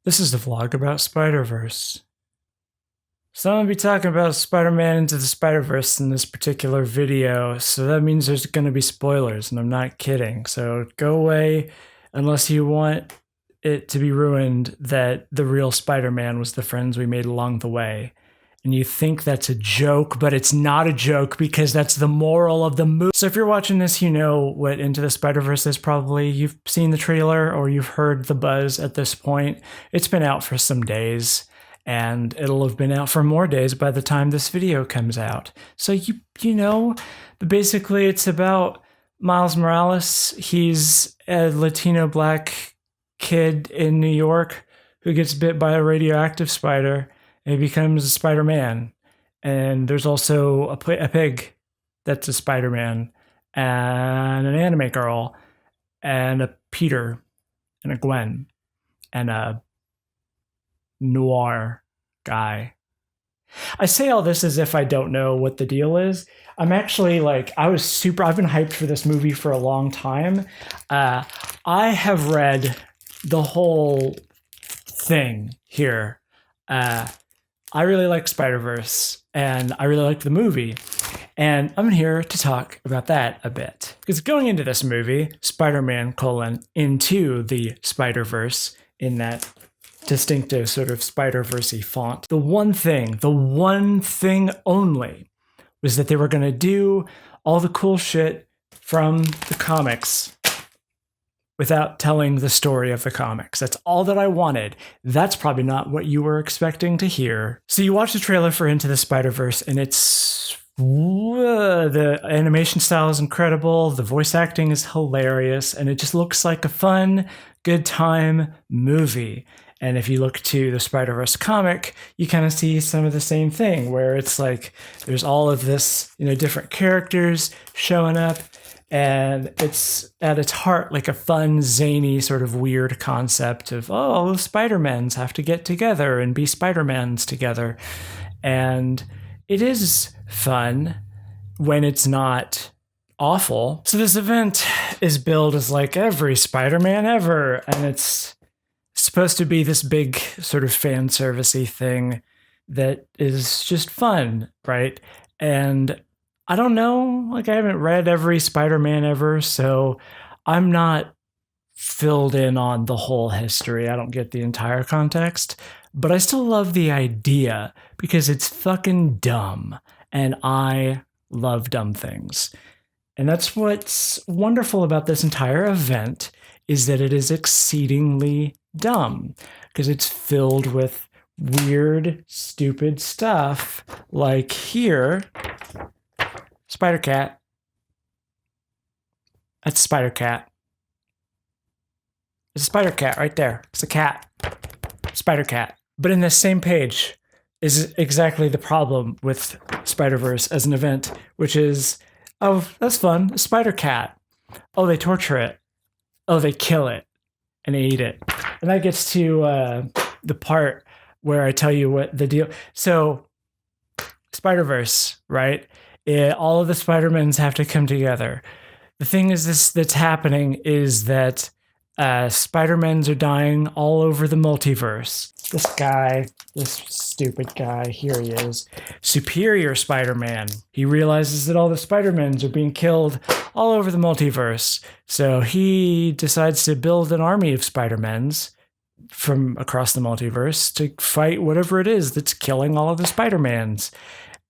This is the vlog about Spider-Verse. So I'm going to be talking about Spider-Man Into the Spider-Verse in this particular video, so that means there's going to be spoilers, and I'm not kidding. So go away unless you want it to be ruined that the real Spider-Man was the friends we made along the way. And you think that's a joke, but it's not a joke because that's the moral of the movie. So if you're watching this, you know what Into the Spider-Verse is probably. You've seen the trailer or you've heard the buzz at this point. It's been out for some days and it'll have been out for more days by the time this video comes out. So you know, but basically it's about Miles Morales. He's a Latino black kid in New York who gets bit by a radioactive spider. And he becomes a Spider-Man. And there's also a pig that's a Spider-Man, and an anime girl, and a Peter, and a Gwen, and a noir guy. I say all this as if I don't know what the deal is. I'm actually like, I've been hyped for this movie for a long time. I have read the whole thing here. I really like Spider-Verse, and I really like the movie, and I'm here to talk about that a bit. Because going into this movie, Spider-Man: Into the Spider-Verse, in that distinctive sort of Spider-Verse-y font, the one thing only, was that they were going to do all the cool shit from the comics without telling the story of the comics. That's all that I wanted. That's probably not what you were expecting to hear. So you watch the trailer for Into the Spider-Verse, and it's... the animation style is incredible, the voice acting is hilarious, and it just looks like a fun, good time movie. And if you look to the Spider-Verse comic, you kind of see some of the same thing, where it's like there's all of this, different characters showing up, and it's at its heart like a fun, zany, sort of weird concept of, oh, the Spider-Mans have to get together and be Spider-Mans together. And it is fun when it's not awful. So this event is billed as like every Spider-Man ever, and it's supposed to be this big sort of fan servicey thing that is just fun, right? And I don't know, like I haven't read every Spider-Man ever, so I'm not filled in on the whole history. I don't get the entire context, but I still love the idea because it's fucking dumb, and I love dumb things. And that's what's wonderful about this entire event, is that it is exceedingly dumb because it's filled with weird, stupid stuff like here. Spider Cat. That's Spider Cat. It's a Spider Cat right there. It's a cat. Spider Cat. But in this same page is exactly the problem with Spider-Verse as an event, which is, oh, that's fun. A Spider Cat. Oh, they torture it. Oh, they kill it. And they eat it. And that gets to the part where I tell you what the deal. So, Spider-Verse, right? All of the Spider-Mans have to come together. The thing is, that's happening is that Spider-Mans are dying all over the multiverse. This stupid guy, here he is, Superior Spider-Man. He realizes that all the Spider-Mans are being killed all over the multiverse. So he decides to build an army of Spider-Mans from across the multiverse to fight whatever it is that's killing all of the Spider-Mans.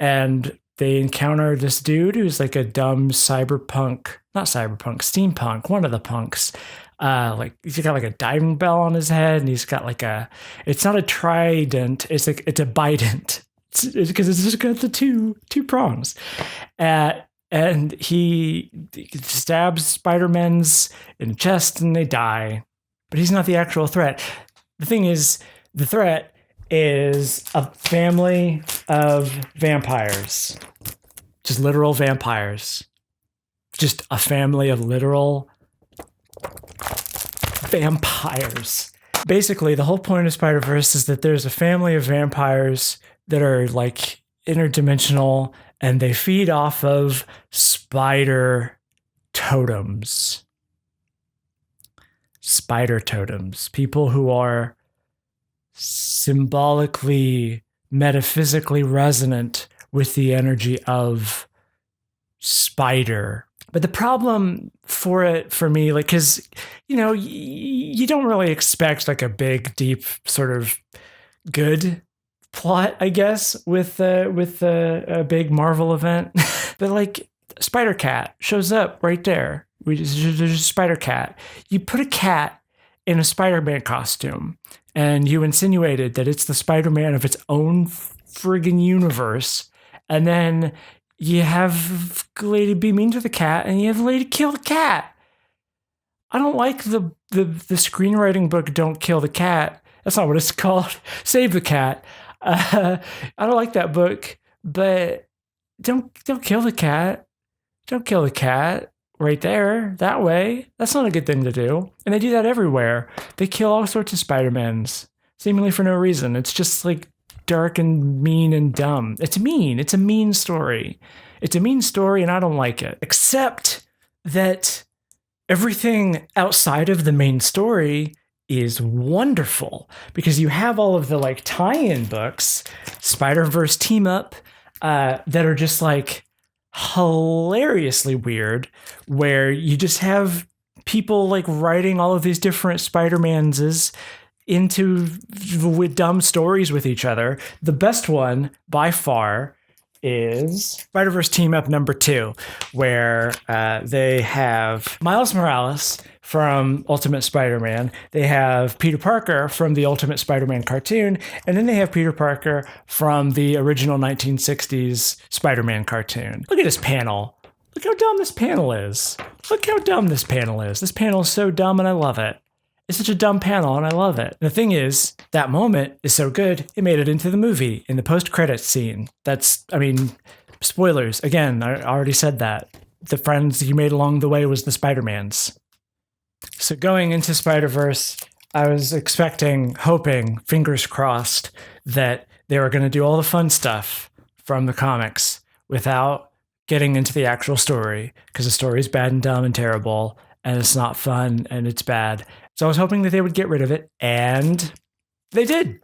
And they encounter this dude who's like a dumb steampunk, one of the punks. Like he's got like a diving bell on his head, and he's got like it's not a trident, it's a bident. Because it's just got the two prongs. And he stabs Spider-Mans in the chest and they die. But he's not the actual threat. The thing is, the threat is a family of vampires. Just literal vampires. Just a family of literal vampires. Basically, the whole point of Spider-Verse is that there's a family of vampires that are like interdimensional, and they feed off of spider totems. Spider totems. People who are symbolically, metaphysically resonant with the energy of Spider. But the problem for me, like, because, you don't really expect like a big, deep sort of good plot, I guess, with a big Marvel event. But like, Spider Cat shows up right there. There's a Spider Cat. You put a cat in a Spider-Man costume, and you insinuated that it's the Spider-Man of its own friggin' universe, and then you have the lady be mean to the cat, and you have the lady kill the cat. I don't like the screenwriting book Don't Kill the Cat. That's not what it's called. Save the Cat. I don't like that book, but don't kill the cat. Don't kill the cat right there, that way. That's not a good thing to do. And they do that everywhere. They kill all sorts of Spider-Mans, seemingly for no reason. It's just like dark and mean and dumb. It's mean. It's a mean story. It's a mean story, and I don't like it. Except that everything outside of the main story is wonderful, because you have all of the like tie-in books, Spiderverse TeamUp, that are just like hilariously weird, where you just have people like writing all of these different Spider-Mans into with dumb stories with each other. The best one by far is Spiderverse TeamUp number 2, where they have Miles Morales from Ultimate Spider-Man, they have Peter Parker from the Ultimate Spider-Man cartoon, and then they have Peter Parker from the original 1960s Spider-Man cartoon. Look at this panel. Look how dumb this panel is. Look how dumb this panel is. This panel is so dumb, and I love it. It's such a dumb panel, and I love it. The thing is, that moment is so good, it made it into the movie in the post-credits scene. Spoilers. Again, I already said that. The friends you made along the way was the Spider-Mans. So going into Spider-Verse, I was expecting, hoping, fingers crossed, that they were going to do all the fun stuff from the comics without getting into the actual story, because the story is bad and dumb and terrible, and it's not fun, and it's bad. So I was hoping that they would get rid of it, and they did.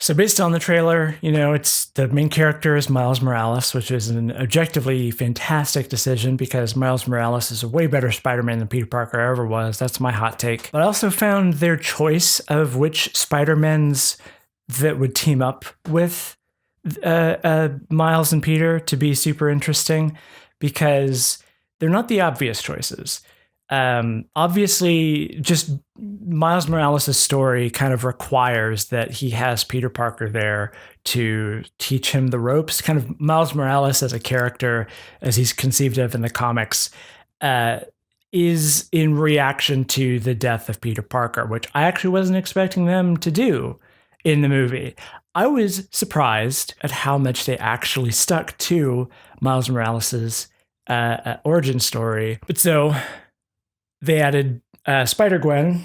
So based on the trailer, it's the main character is Miles Morales, which is an objectively fantastic decision, because Miles Morales is a way better Spider-Man than Peter Parker ever was. That's my hot take. But I also found their choice of which Spider-Mans that would team up with Miles and Peter to be super interesting, because they're not the obvious choices. Obviously, just Miles Morales' story kind of requires that he has Peter Parker there to teach him the ropes. Kind of Miles Morales as a character, as he's conceived of in the comics, is in reaction to the death of Peter Parker, which I actually wasn't expecting them to do in the movie. I was surprised at how much they actually stuck to Miles Morales' origin story. But so they added Spider-Gwen,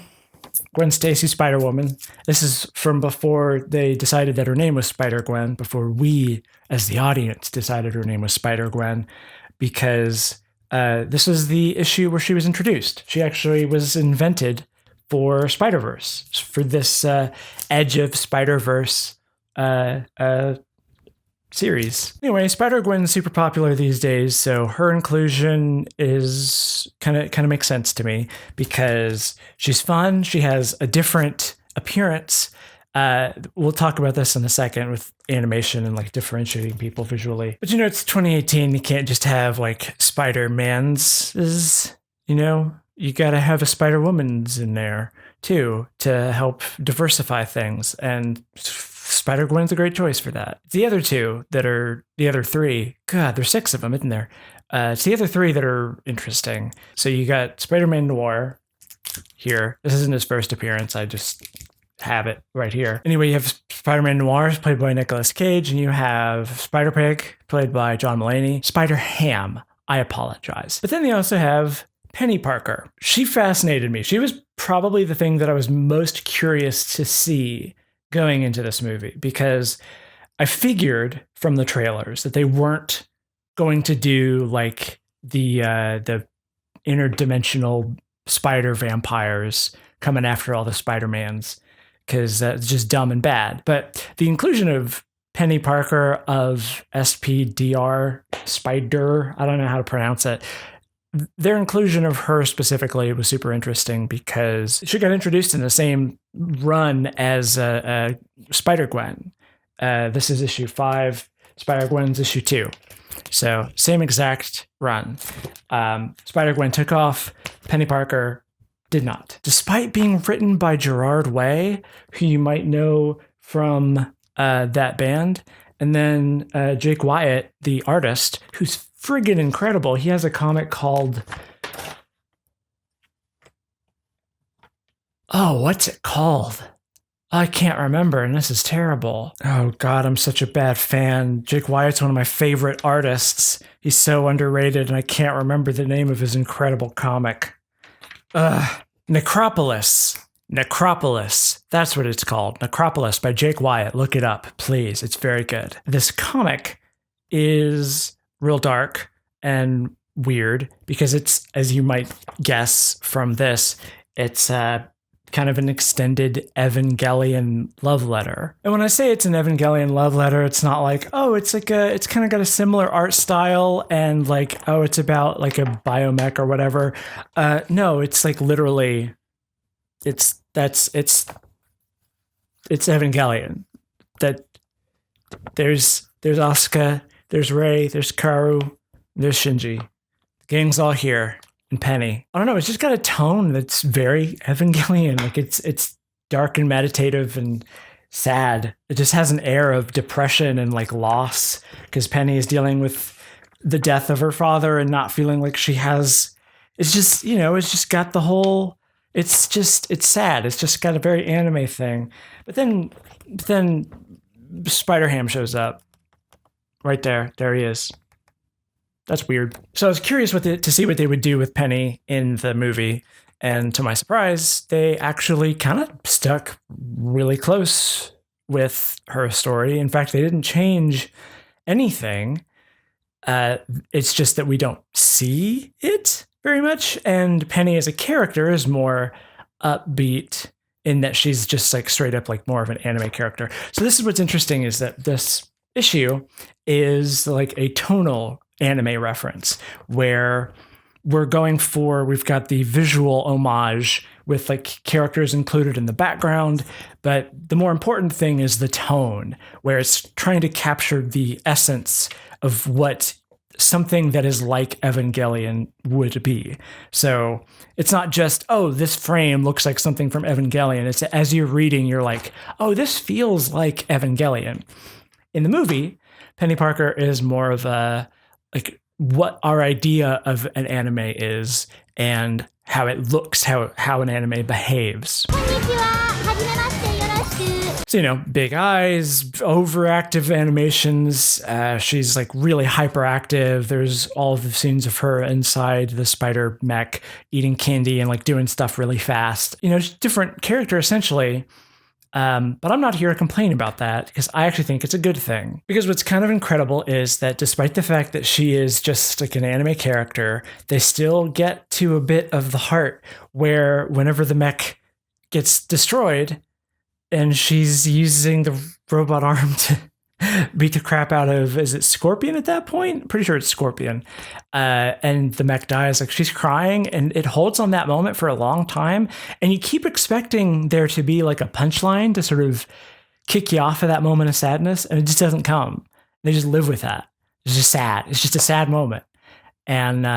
Gwen Stacy, Spider-Woman. This is from before they decided that her name was Spider-Gwen, before we, as the audience, decided her name was Spider-Gwen, because this was the issue where she was introduced. She actually was invented for Spider-Verse, for this Edge of Spider-Verse series. Anyway, Spider-Gwen's super popular these days, so her inclusion is kind of makes sense to me, because she's fun. She has a different appearance. We'll talk about this in a second with animation and like differentiating people visually. But it's 2018. You can't just have like Spider-Mans. You gotta have a Spider-Woman's in there too to help diversify things, and Spider-Gwen's a great choice for that. The other three, God, there's 6 of them, isn't there? It's the other 3 that are interesting. So you got Spider-Man Noir here. This isn't his first appearance. I just have it right here. Anyway, you have Spider-Man Noir, played by Nicolas Cage, and you have Spider-Pig, played by John Mulaney. Spider-Ham, I apologize. But then they also have Penny Parker. She fascinated me. She was probably the thing that I was most curious to see going into this movie, because I figured from the trailers that they weren't going to do like the interdimensional spider vampires coming after all the Spider-Mans, because it's just dumb and bad. But the inclusion of Penny Parker of SPDR, Spider, I don't know how to pronounce it. Their inclusion of her specifically was super interesting because she got introduced in the same run as Spider-Gwen. This is issue 5. Spider-Gwen's issue 2. So same exact run. Spider-Gwen took off. Penny Parker did not. Despite being written by Gerard Way, who you might know from that band, and then Jake Wyatt, the artist, who's friggin' incredible. He has a comic called... Oh, what's it called? I can't remember, and this is terrible. Oh, God, I'm such a bad fan. Jake Wyatt's one of my favorite artists. He's so underrated, and I can't remember the name of his incredible comic. Necropolis. Necropolis. That's what it's called. Necropolis by Jake Wyatt. Look it up, please. It's very good. This comic is real dark and weird because it's, as you might guess from this, it's kind of an extended Evangelion love letter. And when I say it's an Evangelion love letter, it's not like, oh, it's kind of got a similar art style and like, oh, it's about like a biomech or whatever. No, it's like literally, it's Evangelion. That there's Asuka, there's Rei, there's Kaoru, there's Shinji. The gang's all here. And Penny. I don't know, it's just got a tone that's very Evangelion. Like it's dark and meditative and sad. It just has an air of depression and like loss because Penny is dealing with the death of her father and not feeling like she has. It's just, you know, it's just got the whole. It's sad. It's just got a very anime thing. But then Spider-Ham shows up. Right there. There he is. That's weird. So I was curious to see what they would do with Penny in the movie. And to my surprise, they actually kind of stuck really close with her story. In fact, they didn't change anything. It's just that we don't see it very much. And Penny as a character is more upbeat in that she's just like straight up like more of an anime character. So this is what's interesting is that this issue is like a tonal anime reference where we've got the visual homage with like characters included in the background, but the more important thing is the tone where it's trying to capture the essence of what something that is like Evangelion would be. So it's not just, oh, this frame looks like something from Evangelion. It's as you're reading, you're like, oh, this feels like Evangelion. In the movie, Penny Parker is more of a like what our idea of an anime is and how it looks, how an anime behaves. So, you know, big eyes, overactive animations. She's like really hyperactive. There's all of the scenes of her inside the spider mech eating candy and like doing stuff really fast. You know, different character essentially. But I'm not here to complain about that because I actually think it's a good thing. Because what's kind of incredible is that despite the fact that she is just like an anime character, they still get to a bit of the heart where whenever the mech gets destroyed and she's using the robot arm to beat the crap out of, is it Scorpion at that point? Pretty sure it's Scorpion. And the mech dies, like she's crying and it holds on that moment for a long time. And you keep expecting there to be like a punchline to sort of kick you off of that moment of sadness. And it just doesn't come. They just live with that. It's just sad. It's just a sad moment. And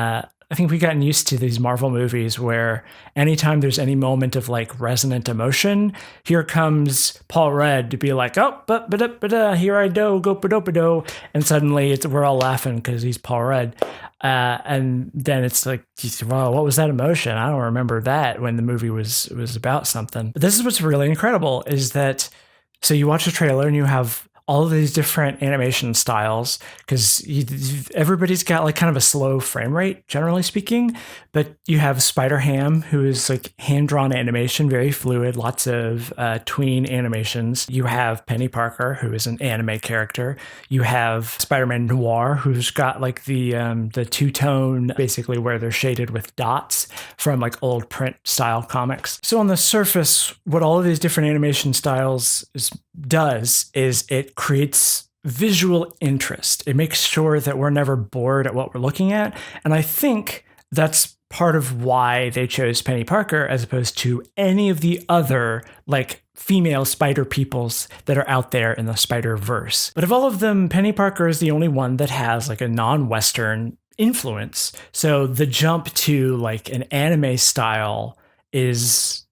I think we've gotten used to these Marvel movies where anytime there's any moment of like resonant emotion, here comes Paul Rudd to be like, oh, here I do, go do, and suddenly we're all laughing because he's Paul Rudd. And then it's like, wow, what was that emotion? I don't remember that when the movie was about something. But this is what's really incredible is that, so you watch the trailer and you have all of these different animation styles, because everybody's got like kind of a slow frame rate, generally speaking. But you have Spider-Ham, who is like hand-drawn animation, very fluid, lots of tween animations. You have Penny Parker, who is an anime character. You have Spider-Man Noir, who's got like the two-tone, basically where they're shaded with dots from like old print style comics. So on the surface, what all of these different animation styles does is it creates visual interest. It makes sure that we're never bored at what we're looking at. And I think that's part of why they chose Penny Parker as opposed to any of the other like female spider peoples that are out there in the Spider-Verse. But of all of them, Penny Parker is the only one that has like a non-Western influence. So the jump to like an anime style is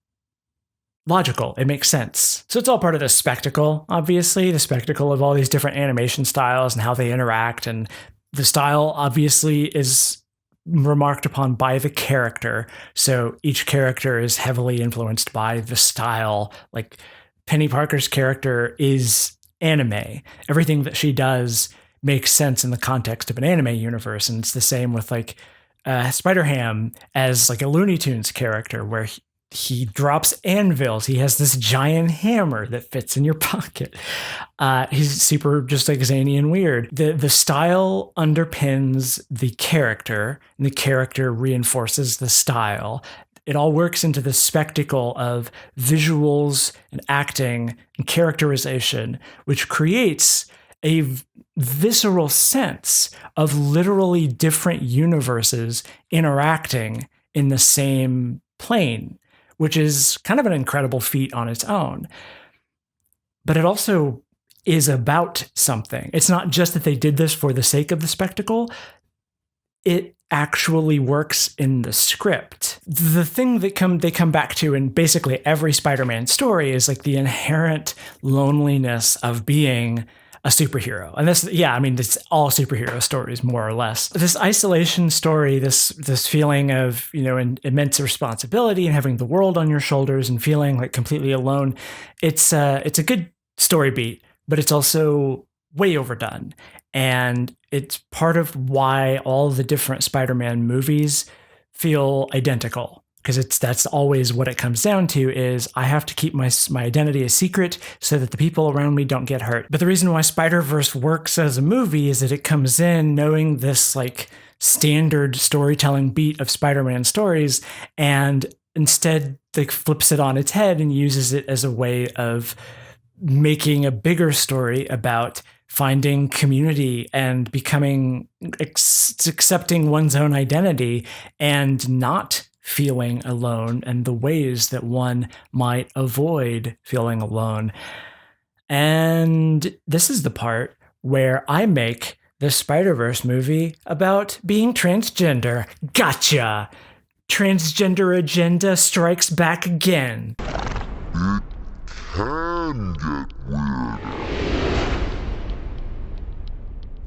logical. It makes sense. So it's all part of the spectacle, obviously, the spectacle of all these different animation styles and how they interact. And the style obviously is remarked upon by the character. So each character is heavily influenced by the style. Like Penny Parker's character is anime. Everything that she does makes sense in the context of an anime universe. And it's the same with like Spider-Ham as like a Looney Tunes character where he drops anvils. He has this giant hammer that fits in your pocket. He's super just like zany and weird. The style underpins the character, and the character reinforces the style. It all works into the spectacle of visuals and acting and characterization, which creates a visceral sense of literally different universes interacting in the same plane, which is kind of an incredible feat on its own. But it also is about something. It's not just that they did this for the sake of the spectacle. It actually works in the script. The thing that they come back to in basically every Spider-Man story is like the inherent loneliness of being a superhero. And this, yeah, I mean, it's all superhero stories, more or less. This isolation story, this feeling of, you know, immense responsibility and having the world on your shoulders and feeling like completely alone. It's a good story beat, but it's also way overdone. And it's part of why all the different Spider-Man movies feel identical. Because that's always what it comes down to is I have to keep my identity a secret so that the people around me don't get hurt. But the reason why Spider-Verse works as a movie is that it comes in knowing this like standard storytelling beat of Spider-Man stories, and instead like flips it on its head and uses it as a way of making a bigger story about finding community and becoming accepting one's own identity and not feeling alone, and the ways that one might avoid feeling alone. And this is the part where I make the Spider-Verse movie about being transgender. Gotcha! Transgender agenda strikes back again. It can get